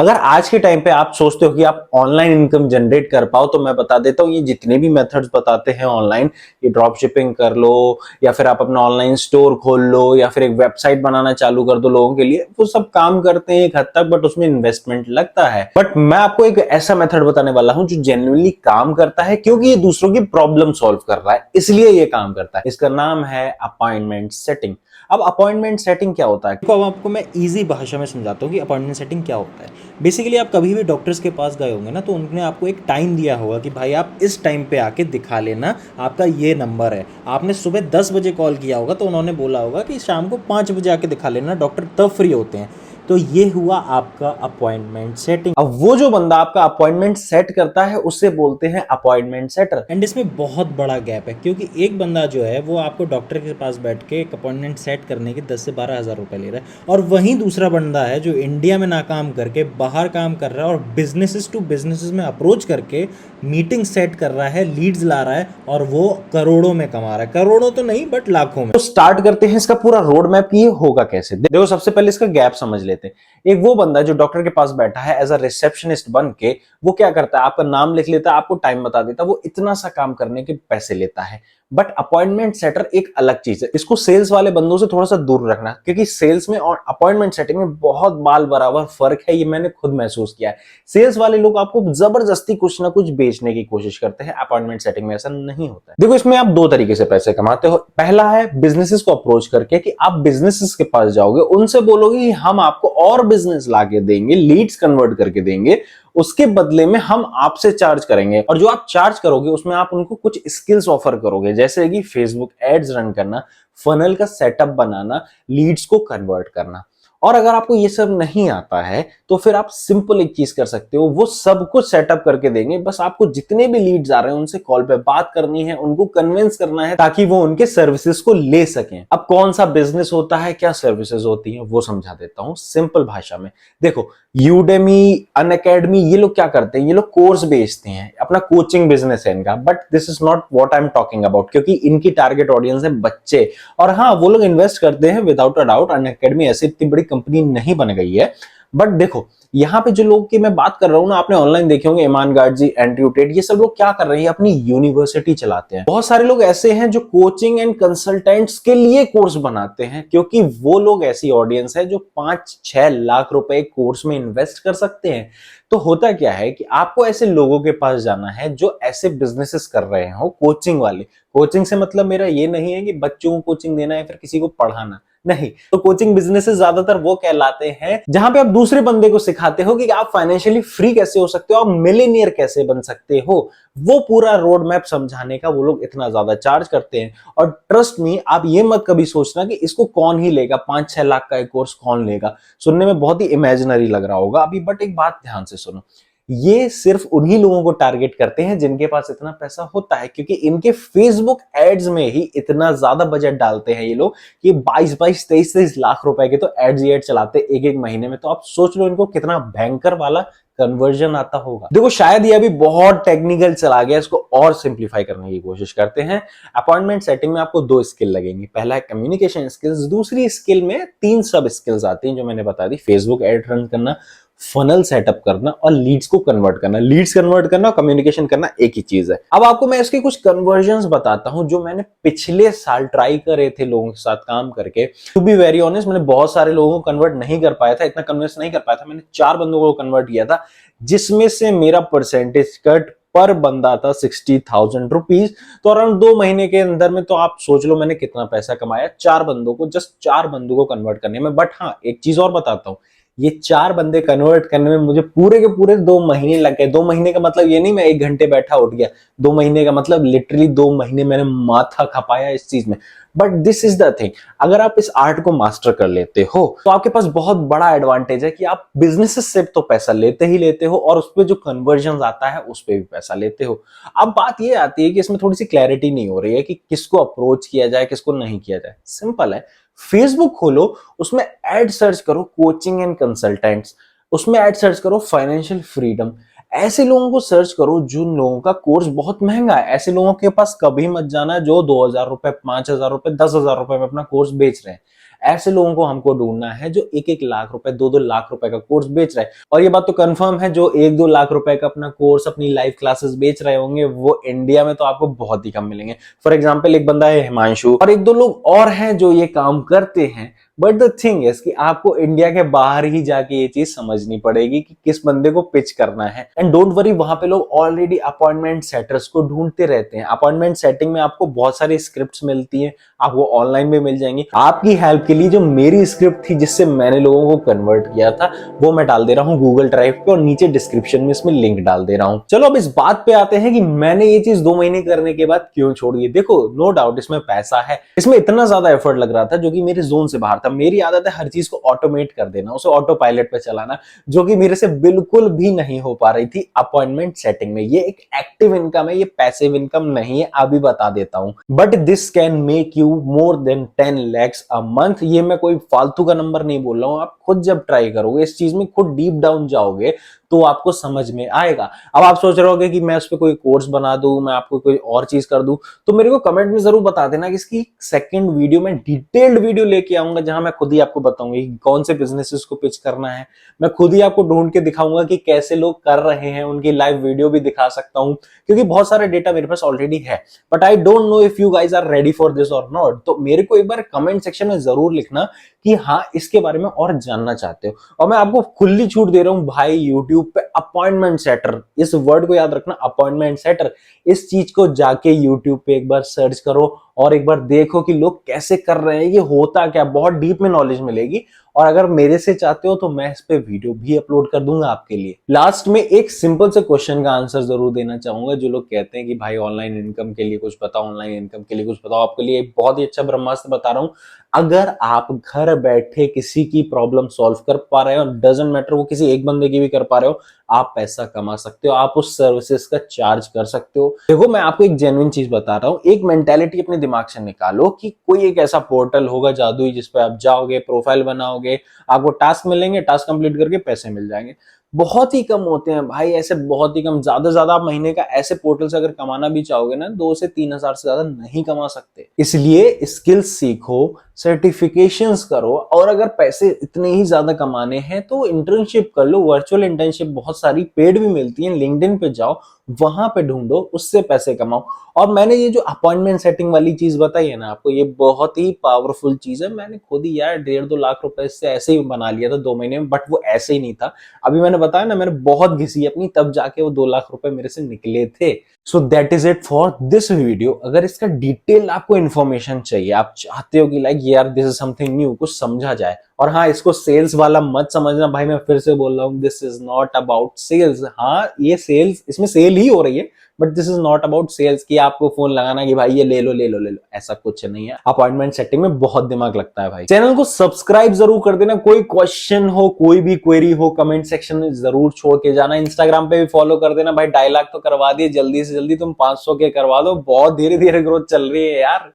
अगर आज के टाइम पे आप सोचते हो कि आप ऑनलाइन इनकम जनरेट कर पाओ, तो मैं बता देता हूँ ये जितने भी मेथड्स बताते हैं ऑनलाइन, ये ड्रॉप शिपिंग कर लो या फिर आप अपना ऑनलाइन स्टोर खोल लो या फिर एक वेबसाइट बनाना चालू कर दो लोगों के लिए, वो सब काम करते हैं एक हद तक, बट उसमें इन्वेस्टमेंट लगता है। बट मैं आपको एक ऐसा मेथड बताने वाला हूं जो जेन्युइनली काम करता है, क्योंकि ये दूसरों की प्रॉब्लम सॉल्व कर रहा है, इसलिए ये काम करता है। इसका नाम है अपॉइंटमेंट सेटिंग। अब अपॉइंटमेंट सेटिंग क्या होता है, तो अब आपको मैं इजी भाषा में समझाता हूँ कि अपॉइंटमेंट सेटिंग क्या होता है। बेसिकली आप कभी भी डॉक्टर्स के पास गए होंगे ना, तो उन्होंने आपको एक टाइम दिया होगा कि भाई आप इस टाइम पे आके दिखा लेना, आपका ये नंबर है। आपने सुबह 10 बजे कॉल किया होगा तो उन्होंने बोला होगा कि शाम को 5 बजे आके दिखा लेना, डॉक्टर तब फ्री होते हैं। तो ये हुआ आपका अपॉइंटमेंट सेटिंग। अब वो जो बंदा आपका अपॉइंटमेंट सेट करता है उसे बोलते हैं अपॉइंटमेंट सेटर। एंड इसमें बहुत बड़ा गैप है, क्योंकि एक बंदा जो है वो आपको डॉक्टर के पास बैठ के एक अपॉइंटमेंट सेट करने के 10 से 12 हज़ार रुपये ले रहा है, और वहीं दूसरा बंदा है जो इंडिया में नाकाम करके बाहर काम कर रहा है और बिजनेसेस टू बिजनेसेस में अप्रोच करके मीटिंग सेट कर रहा है, लीड्स ला रहा है, और वो करोड़ों में कमा रहा है। करोड़ों तो नहीं बट लाखों में। तो स्टार्ट करते हैं इसका पूरा रोड मैप कि ये होगा कैसे। देखो, सबसे पहले इसका गैप समझ लेते हैं। एक वो बंदा जो डॉक्टर के पास बैठा है एज अ रिसेप्शनिस्ट बन के, वो क्या करता है, आपका नाम लिख लेता है, आपको टाइम बता देता है, वो इतना सा काम करने के पैसे लेता है। बट अपॉइंटमेंट सेटर एक अलग चीज है, इसको सेल्स वाले बंदों से थोड़ा सा दूर रखना, क्योंकि सेल्स में और अपॉइंटमेंट सेटिंग में बहुत बाल बराबर फर्क है, ये मैंने खुद महसूस किया है। सेल्स वाले लोग आपको जबरदस्ती कुछ ना कुछ बेचने की कोशिश करते हैं, अपॉइंटमेंट सेटिंग में ऐसा नहीं होता है। देखो, इसमें आप दो तरीके से पैसे कमाते हो। पहला है बिजनेसेस को अप्रोच करके, कि आप बिजनेसेस के पास जाओगे, उनसे बोलोगे कि हम आपको और बिजनेस लाके देंगे, लीड्स कन्वर्ट करके देंगे, उसके बदले में हम आपसे चार्ज करेंगे। और जो आप चार्ज करोगे उसमें आप उनको कुछ स्किल्स ऑफर करोगे, जैसे कि फेसबुक एड्स रन करना, फनल का सेटअप बनाना, लीड्स को कन्वर्ट करना। और अगर आपको ये सब नहीं आता है तो फिर आप सिंपल एक चीज कर सकते हो, वो सब कुछ सेटअप करके देंगे, बस आपको जितने भी लीड्स आ रहे हैं उनसे कॉल पे बात करनी है, उनको कन्विंस करना है ताकि वो उनके सर्विसेज को ले सकें। अब कौन सा बिजनेस होता है, क्या सर्विसेज होती हैं, वो समझा देता हूं सिंपल भाषा में। देखो, यूडेमी, अनअकैडमी, ये लोग क्या करते हैं, ये लोग कोर्स बेचते हैं, अपना कोचिंग बिजनेस है इनका। But this is not what I am talking about, क्योंकि इनकी टारगेट ऑडियंस है बच्चे। और हाँ, वो लोग इन्वेस्ट करते हैं विदाउट अ डाउट, अनअकैडमी ऐसी इतनी बड़ी कंपनी नहीं बन गई है। बट देखो, यहाँ पे जो लोग की मैं बात कर रहा हूँ ना, आपने ऑनलाइन देखे होंगे, ईमान गार्ड जी, एंड्रयू टेट, ये सब लोग क्या कर रहे हैं, अपनी यूनिवर्सिटी चलाते हैं। बहुत सारे लोग ऐसे हैं जो कोचिंग एंड कंसल्टेंट्स के लिए कोर्स बनाते हैं, क्योंकि वो लोग ऐसी ऑडियंस है जो 5-6 लाख रुपए कोर्स में इन्वेस्ट कर सकते हैं। तो होता क्या है कि आपको ऐसे लोगों के पास जाना है जो ऐसे बिजनेसेस कर रहे हो, कोचिंग वाले। कोचिंग से मतलब मेरा ये नहीं है कि बच्चों को कोचिंग देना है फिर किसी को पढ़ाना, नहीं। तो कोचिंग बिजनेसेस ज्यादातर वो कहलाते हैं जहां पे आप दूसरे बंदे को सिखाते हो कि आप फाइनेंशियली फ्री कैसे हो सकते हो, आप मिलेनियर कैसे बन सकते हो। वो पूरा रोड मैप समझाने का वो लोग इतना ज्यादा चार्ज करते हैं। और ट्रस्ट मी, आप ये मत कभी सोचना कि इसको कौन ही लेगा, 5-6 लाख का एक कोर्स कौन लेगा। सुनने में बहुत ही इमेजिनरी लग रहा होगा अभी, बट एक बात ध्यान से सुनो, ये सिर्फ उन्हीं लोगों को टारगेट करते हैं जिनके पास इतना पैसा होता है, क्योंकि इनके फेसबुक एड्स में ही इतना ज्यादा बजट डालते हैं ये लोग कि 22-22, 23-23 लाख रुपए के तो एड्स ही एड चलाते एक महीने में। तो आप सोच लो इनको कितना भयंकर वाला कन्वर्जन आता होगा। देखो, शायद ये अभी बहुत टेक्निकल चला गया, इसको और सिंप्लीफाई करने की कोशिश करते हैं। अपॉइंटमेंट सेटिंग में आपको 2 स्किल लगेंगी। पहला है कम्युनिकेशन स्किल्स, दूसरी स्किल में 3 सब स्किल्स आती हैं जो मैंने बता दी, फेसबुक एड रन करना, फनल सेटअप करना और लीड्स को कन्वर्ट करना। लीड्स कन्वर्ट करना और कम्युनिकेशन करना एक ही चीज है। अब आपको मैं इसके कुछ कन्वर्जन्स बताता हूं जो मैंने पिछले साल ट्राई करे थे लोगों के साथ काम करके। टू बी वेरी ऑनेस्ट, मैंने बहुत सारे लोगों को कन्वर्ट नहीं कर पाया था, इतना कन्विंस नहीं कर पाया था। मैंने 4 बंदों को कन्वर्ट किया था, जिसमें से मेरा परसेंटेज कट पर बंदा था 60,000 रुपीज। तो अराउंड 2 महीने के अंदर में तो आप सोच लो मैंने कितना पैसा कमाया 4 बंदों को, जस्ट 4 बंदों को कन्वर्ट करने में। बट हाँ, एक चीज और बताता हूं, ये 4 बंदे कन्वर्ट करने में मुझे पूरे के पूरे 2 महीने लग गए। 2 महीने का मतलब ये नहीं मैं 1 घंटे बैठा उठ गया, 2 महीने का मतलब लिटरली 2 महीने मैंने माथा खपाया इस चीज में। But this is the thing, अगर आप इस आर्ट को मास्टर कर लेते हो तो आपके पास बहुत बड़ा एडवांटेज है कि आप बिजनेसेस से तो पैसा लेते ही लेते हो, और उस पर जो कन्वर्जन आता है उस पर भी पैसा लेते हो। अब बात ये आती है कि इसमें थोड़ी सी क्लैरिटी नहीं हो रही है कि किसको अप्रोच किया जाए, किसको नहीं किया जाए। सिंपल है, फेसबुक खोलो, उसमें एड सर्च करो कोचिंग एंड कंसल्टेंट्स, उसमें एड सर्च करो फाइनेंशियल फ्रीडम। ऐसे लोगों को सर्च करो जिन लोगों का कोर्स बहुत महंगा है। ऐसे लोगों के पास कभी मत जाना जो 2,000 रुपए, 5,000 रुपए, 10,000 रुपए में अपना कोर्स बेच रहे हैं। ऐसे लोगों को हमको ढूंढना है जो 1-1 लाख रुपए 2-2 लाख रुपए का कोर्स बेच रहे हैं। और ये बात तो कंफर्म है, जो 1-2 लाख रुपए का अपना कोर्स, अपनी लाइव क्लासेस बेच रहे होंगे वो इंडिया में तो आपको बहुत ही कम मिलेंगे। फॉर एग्जाम्पल एक बंदा है हिमांशु और 1-2 लोग और हैं जो ये काम करते हैं। बट द थिंग इज कि आपको इंडिया के बाहर ही जाके ये चीज समझनी पड़ेगी कि किस बंदे को पिच करना है। एंड डोंट वरी, वहां पे लोग ऑलरेडी अपॉइंटमेंट सेटर्स को ढूंढते रहते हैं। अपॉइंटमेंट सेटिंग में आपको बहुत सारी स्क्रिप्ट्स मिलती हैं, आपको ऑनलाइन भी मिल जाएंगी। आपकी हेल्प के लिए जो मेरी स्क्रिप्ट थी जिससे मैंने लोगों को कन्वर्ट किया था, वो मैं डाल दे रहा हूँ गूगल ड्राइव पे और नीचे डिस्क्रिप्शन में इसमें लिंक डाल दे रहा हूँ। चलो अब इस बात पे आते हैं कि मैंने ये चीज 2 महीने करने के बाद क्यों छोड़ दी। देखो, नो डाउट इसमें पैसा है, इसमें इतना ज्यादा एफर्ट लग रहा था जो कि मेरे जोन से बाहर था। मेरी आदत है हर चीज को ऑटोमेट कर देना, उसे ऑटो पायलट पे चलाना, जो कि मेरे से बिल्कुल भी नहीं हो पा रही थी अपॉइंटमेंट सेटिंग में। ये एक एक्टिव इनकम है, ये पैसिव इनकम नहीं है, अभी बता देता हूं। But this can make you more than 10 lakhs a month. ये मैं कोई फालतू का नंबर नहीं बोल रहा हूं, आप खुद जब ट्राई करोगे इस चीज में, खुद डीप डाउन जाओगे तो आपको समझ में आएगा। अब आप सोच रहे होगे कि मैं उस पर कोई कोर्स बना दूं, मैं आपको कोई और चीज कर दूं, तो मेरे को कमेंट में जरूर बता देना कि इसकी सेकंड वीडियो में डिटेल्ड वीडियो लेके आऊंगा जहां मैं खुद ही आपको बताऊंगा कि कौन से बिजनेसेस को पिच करना है। मैं खुद ही आपको ढूंढ के दिखाऊंगा कि कैसे लोग कर रहे हैं, उनकी लाइव वीडियो भी दिखा सकता हूं, क्योंकि बहुत सारा डेटा मेरे पास ऑलरेडी है। But I don't know if you guys are ready for this और नॉट। तो मेरे को एक बार कमेंट सेक्शन में जरूर लिखना कि हाँ, इसके बारे में और जानना चाहते हो। और मैं आपको खुली छूट दे रहा हूं भाई, यूट्यूब पे अपॉइंटमेंट सेटर, इस वर्ड को याद रखना, अपॉइंटमेंट सेटर। इस चीज को जाके यूट्यूब पे एक बार सर्च करो और एक बार देखो कि लोग कैसे कर रहे हैं, ये होता क्या, बहुत डीप में नॉलेज मिलेगी। और अगर मेरे से चाहते हो तो मैं इस पे वीडियो भी अपलोड कर दूंगा आपके लिए। लास्ट में एक सिंपल से क्वेश्चन का आंसर जरूर देना चाहूंगा। जो लोग कहते हैं कि भाई ऑनलाइन इनकम के लिए कुछ बताओ, ऑनलाइन इनकम के लिए कुछ बताओ, आपके लिए एक बहुत ही अच्छा ब्रह्मास्त्र बता रहा हूं। अगर आप घर बैठे किसी की प्रॉब्लम सॉल्व कर पा रहे हो, डजंट मैटर वो किसी एक बंदे की भी कर पा रहे हो, आप पैसा कमा सकते हो, आप उस सर्विसेज का चार्ज कर सकते हो। देखो, मैं आपको एक जेन्युइन चीज बता रहा हूं, एक मेंटालिटी अपने दिमाग से निकालो कि कोई एक ऐसा पोर्टल होगा जादुई जिस पे आप जाओगे, प्रोफाइल बनाओगे, आपको टास्क मिलेंगे, टास्क कंप्लीट करके पैसे मिल जाएंगे। बहुत ही कम होते हैं भाई ऐसे, बहुत ही कम। ज्यादा से ज्यादा आप महीने का ऐसे पोर्टल से अगर कमाना भी चाहोगे ना, 2 से 3 हजार से ज्यादा नहीं कमा सकते। इसलिए स्किल्स सीखो, सर्टिफिकेशंस करो, और अगर पैसे इतने ही ज्यादा कमाने हैं तो इंटर्नशिप कर लो। वर्चुअल इंटर्नशिप बहुत सारी पेड भी मिलती है, लिंक्डइन पे जाओ, वहां पे ढूंढो, उससे पैसे कमाओ। और मैंने ये जो अपॉइंटमेंट सेटिंग वाली चीज बताई है ना आपको, ये बहुत ही पावरफुल चीज है। मैंने खुद ही यार 1.5-2 लाख रुपए से ऐसे ही बना लिया था 2 महीने में, बट वो ऐसे ही नहीं था। अभी मैंने बताया ना, मैंने बहुत घिसी अपनी, तब जाके वो 2 लाख रुपए मेरे से निकले थे। So that is it for this video. अगर इसका डिटेल आपको इन्फॉर्मेशन चाहिए, आप चाहते हो कि लाइक यार दिस इज समथिंग न्यू, कुछ समझा जाए, और हाँ, इसको सेल्स वाला मत समझना भाई, मैं फिर से बोल रहा हूँ, this is not about sales. हाँ, ये सेल्स, इसमें सेल ही हो रही है, but this is not about sales कि आपको फोन लगाना कि भाई ये ले लो ले लो ले लो, ऐसा कुछ नहीं है। अपॉइंटमेंट सेटिंग में बहुत दिमाग लगता है भाई। चैनल को सब्सक्राइब जरूर कर देना। कोई क्वेश्चन हो, कोई भी क्वेरी हो, कमेंट सेक्शन में जरूर छोड़ के जाना। इंस्टाग्राम पे भी फॉलो कर देना भाई। 2.5 लाख तो करवा दिए, जल्दी से जल्दी तुम 500 के करवा दो, बहुत धीरे धीरे ग्रोथ चल रही है यार।